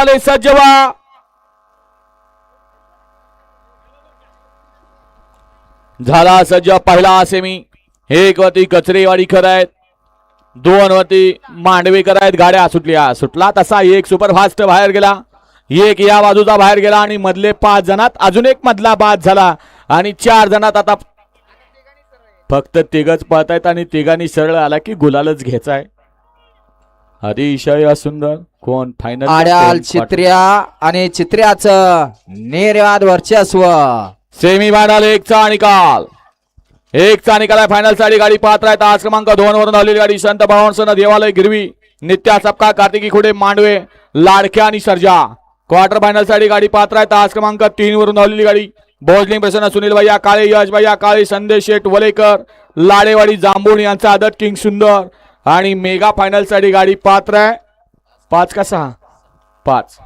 गाडीवाले सज्ज व्हा. झाला सज्ज पहिला सेमी. एक वरती कचरेवाडीकर आहेत, 2 वरती मांडवेकर आहेत. गाड्या सुटला तसा एक सुपरफास्ट बाहेर गेला, एक या बाजूचा बाहेर गेला आणि मधले 5 जणात अजून एक मधला बाद झाला आणि 4 जणात आता फक्त तिघच पळतायत आणि तिघांनी सरळ आला की गुलालच घ्यायचाय. अतिशय सुंदर. कोण फायनल? आड्याल चित्र्या आणि चित्र्याचं निर्वाद वर्चस्व. सेमी फायनल 1चा निकाल. 1चा निकाल आहे. फायनल साठी गाडी पात्र आहे. आज क्रमांक 2 वरून आलेली गाडी संत भवानसन देवालय गिरवी, नित्या सपका, कार्तिकी खुडे, मांडवे, लाडक्या आणि सर्जा. क्वार्टर फायनल साठी गाडी पात्र आहे. आज क्रमांक 3 वरून आलेली गाडी भोजलिंग प्रसन्न, सुनील भैया काळे, यश भैया काळे, संदेश शेठ वलेकर, लाडेवाडी जांभूण यांचा आदत किंग सुंदर. आणि मेगा फायनल साठी गाडी पात्र आहे. 5 का 6? 5.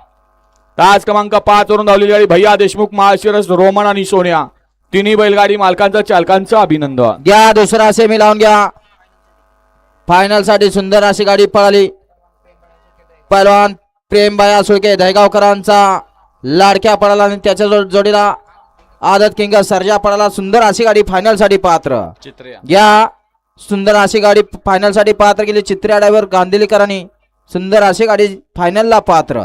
तास क्रमांक 5 वरून धावलेली गाडी भैया देशमुख, माळशिरस, रोमन आणि सोन्या. तिन्ही बैलगाडी मालकांचं चालकांचं अभिनंदन. घ्या दुसरा सेमी लावून घ्या. फायनल साठी सुंदर अशी गाडी पळाली. पैलवान प्रेमबाया सुळके दहेगावकरांचा लाडक्या पळाला आणि त्याच्या जोडीला आदत किंग सर्जा पळाला. सुंदर अशी गाडी फायनल साठी पात्र. घ्या सुंदर अशी गाडी फायनल साठी पात्र केली. चित्र्या ड्रायव्हर गांधीलीकरांनी सुंदर अशी गाडी फायनलला पात्र.